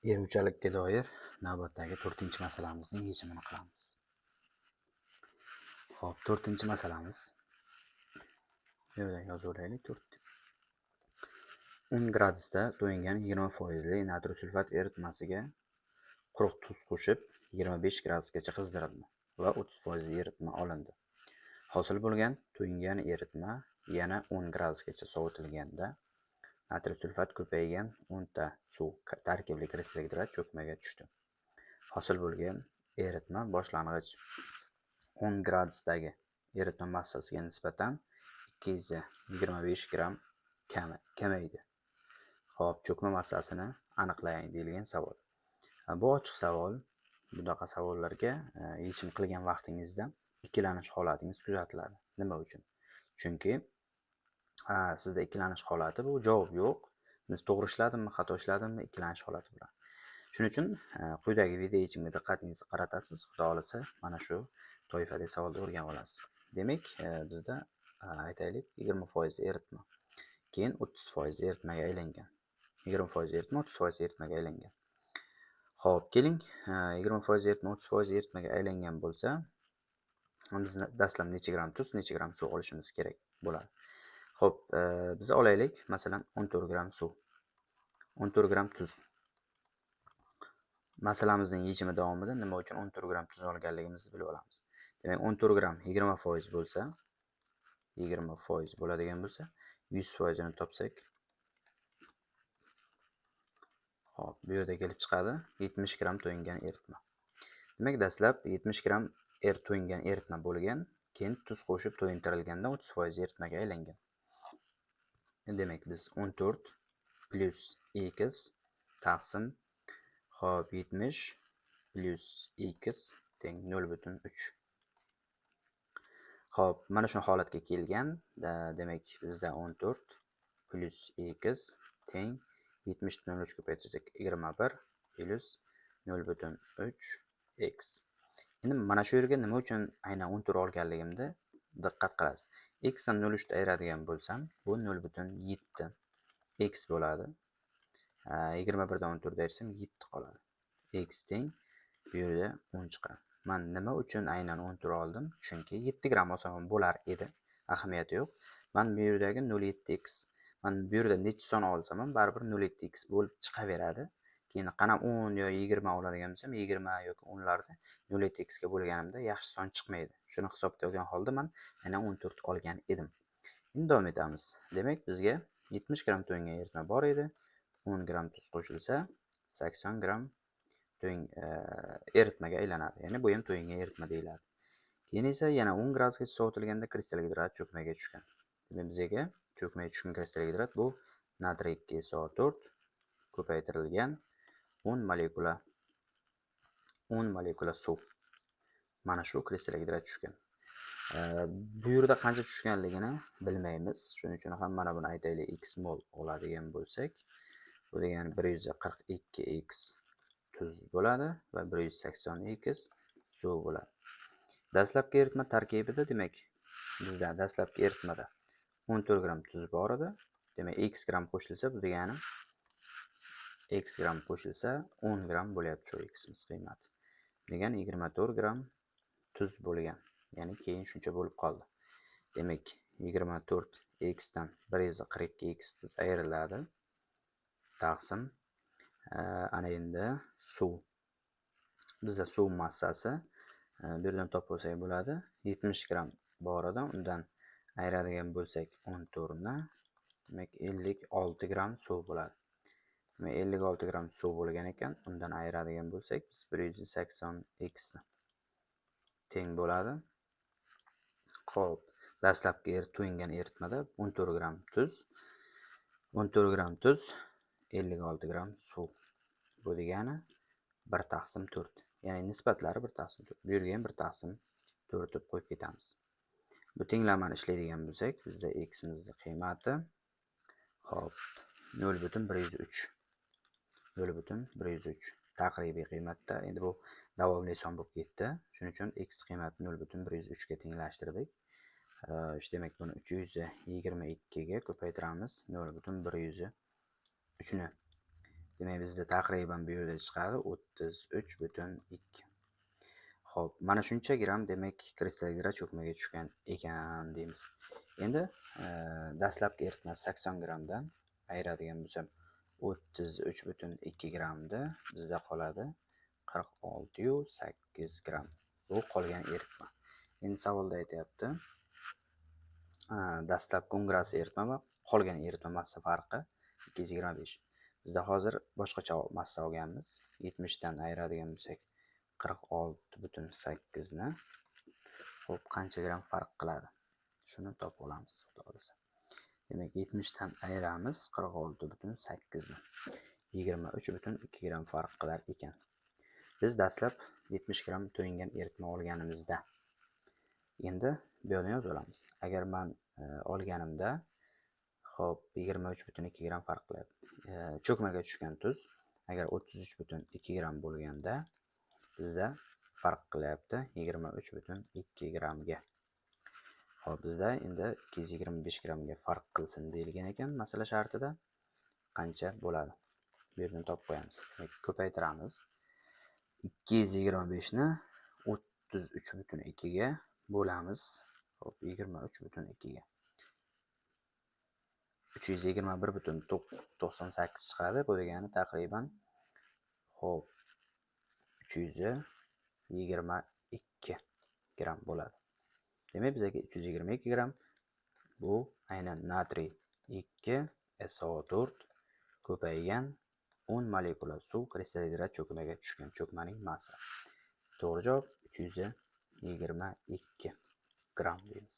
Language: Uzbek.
Beruvchilikka doir navbatdagi 4-masalamizning yechimini qilamiz. Xo'p, 4-masalamiz. Bu yerda yozib olaylik. 10 gradusda to'yingan 20% natriy sulfat eritmasiga quruq tuz qo'shib 25 gradusgacha qizdirildi va 30% eritma olindi. Hosil bo'lgan to'yingan eritma yana 10 gradusgacha sovitilganda natriy sulfat ko'paygan 10 ta suv tarkibli kristallik gidrat cho'kmaga tushdi. Hosil bo'lgan eritma boshlang'ich 10 gradusdagi eritma massasiga nisbatan 225 gram kamaydi. Xo'p, cho'kma massasini aniqlang deyilgan savol. Bu ochiq savol. Bunaqa savollarga yechim qilgan vaqtingizda ikkilanish holatingiz kuzatiladi. Nima uchun? Chunki sizda ikkilanish holati, bu javob yo'q. Biz to'g'ri ishladimmi, xato ishladimmi, ikkilanish holati bilan. Shuning uchun quyidagi video yechimiga diqqatingizni qaratasiz. Xudo xolasa mana shu toifadagi savolni o'rganib olasiz. Demak, bizda aytaylik 20% eritma, keyin 30% eritmaga aylangan. 20% eritma 30% eritmaga aylangan. Xo'p, keling, 20% eritma 30% eritmaga aylangan bo'lsa, biz dastlab necha gram tuz, necha gram suv olishimiz kerak bo'ladi. Xo'p, biz olaylik, masalan, 14 gram suv, 14 gram tuz. Masalamizning yechimi davomida nima uchun 14 gram tuz olganligimizni bilib olamiz. Demak, 14 gram 20% bo'lsa, 20% bo'ladigan bo'lsa, 100% ni topsak, hop, bu yerda kelib chiqadi 70 gram to'yingan eritma. Demak, dastlab 70 gram to'yingan eritma bo'lgan, keyin tuz qo'shib to'yintirilganda 30% eritmaga aylangan. Demak, biz 14 plus x taqsim hop 70 plus x teng 0,3. Hop, mana shu holatga kelgan. Demak, bizda 14 plus x teng 70 ni 0,3 ko'paytirsak 21 plus 0,3 x. Endi mana shu yerga nima uchun aynan 14 olganligimda diqqat qilasiz. X dan 0,3 ayiradigan bo'lsam, bu 0,7 x bo'ladi. 21 dan 14 ayirsam 7 qoladi. X teng bu yerda 10 chiqadi. Men nima uchun aynan 14 oldim? Chunki 7 gram olsam bo'lar edi. Ahamiyati yo'q. Men bu yerdagi 0,7x, men bu yerda necha son olsam ham baribir 0,7x bo'lib chiqaveradi. Keyin qana 10 yo 20 oladigan bo'lsam, 20 yoki 10 larda 0,7x ga bo'lganimda yaxshi son chiqmaydi. Shuni hisobga olgan holda men aynan 14 olgan edim. Endi davom etamiz. Demak, bizga 70 gram to'yingan eritma bor edi. 10 gram tuz qo'shilsa 80 gram eritmaga aylanadi. Ya'ni bu ham to'yingan eritma deyiladi. Keyin esa yana 10 gradusgacha sovitilganda kristallik gidrat cho'kmaga tushgan. Demak, bizga cho'kmaga tushgan kristallik gidrat bu natriy 2SO4 ko'paytirilgan 10 molekula suv. Mana shu kristallik gidrat tushgan. Bu yerda qancha tushganligini bilmaymiz. Shuning uchun ham mana buni aytaylik, x mol oladigan bo'lsak, bu degani 142x tuz bo'ladi va 180x suv bo'ladi. Dastlabki eritma tarkibida, demak, bizda dastlabki eritmada 14 gram tuz bor edi. Demak, x gram qo'shilsa, bu degani x gram qo'shilsa 10 gram bo'lyapti shu ximiz qiymati. Degani 24 gram tuz bo'lgan. Ya'ni keyin shuncha bo'lib qoldi. Demak, 24x dan 142x tuz ayriladi. Taqsim ana endi suv. Bizda suv massasi bu yerdan topib olsak bo'ladi. 70 gram bor edi. Undan ayiradigan bo'lsak 14 ni, demak 56 gram suv bo'ladi. Demak, 56 gram suv bo'lgan ekan, undan ayiradigan bo'lsak biz 180x ni teng bo'ladi. Xo'p, dastlabki to'yingan eritmada 14 gram tuz, 56 gram suv. Bu degani 1/4. Ya'ni nisbatlari 1/4. Bu yerga ham 1/4 deb qo'yib ketamiz. Bu tenglamani ishlaydigan bo'lsak, bizda x imizning qiymati hop 0,103. 0,103 taqribiy qiymatda. Endi bu davomli son bo'lib ketdi. Shuning uchun x qiymatini 0,103 ga tenglashtirdik. Demak, buni 322 ga ko'paytiramiz. 0,103 ni Demak, bizda taqriban bu yerda chiqadi 33,2. Xo'p, mana shuncha gramm demak kristal gidrat cho'kmaga tushgan ekan deymiz. Endi dastlabki eritma 80 grammdan ayiradigan bo'lsam 33,2 grammda bizda qoladi 46,8 gramm. Bu qolgan eritma. Endi savolda aytyapti, dastlabki 10 gradus eritma va qolgan eritma massa farqi 225. Bizda hozir boshqacha massa olganmiz. 70 dan ayiradigan bo'lsak 46,8 ni xo'p qancha gramm farq qiladi? Shuni topib olamiz, xudo xolasa. Demak, 70 dan ayiramiz 46,8 ni. 23,2 gramm farq qilar ekan. Biz dastlab 70 gramm to'yingan eritma olganimizda endi bu yerdan yozib olamiz. Agar men olganimda xo'p 23,2 gramm farq qiladi. Cho'kmaga tushgan tuz agar 33,2 gramm bo'lganda bizda farq qilyapti 23,2 grammga. Xo'p, bizda endi 225 grammga farq qilsin deyilgan ekan masala shartida. Qancha bo'ladi? Bu yerdan topib qo'yamiz. Ko'paytiramiz. 225 ni 33,2 ga bo'lamiz. Xo'p, 23,2 ga. 321,98 chiqadi. Bu degani taqriban xo'p 322 gramm bo'ladi. Demak, bizga 322 gramm bu aynan natriy 2 SO4 ko'paygan 10 molekula suv kristal gidrat cho'kmaga tushgan cho'kmaning massasi. To'g'ri javob 322 gramm deymiz.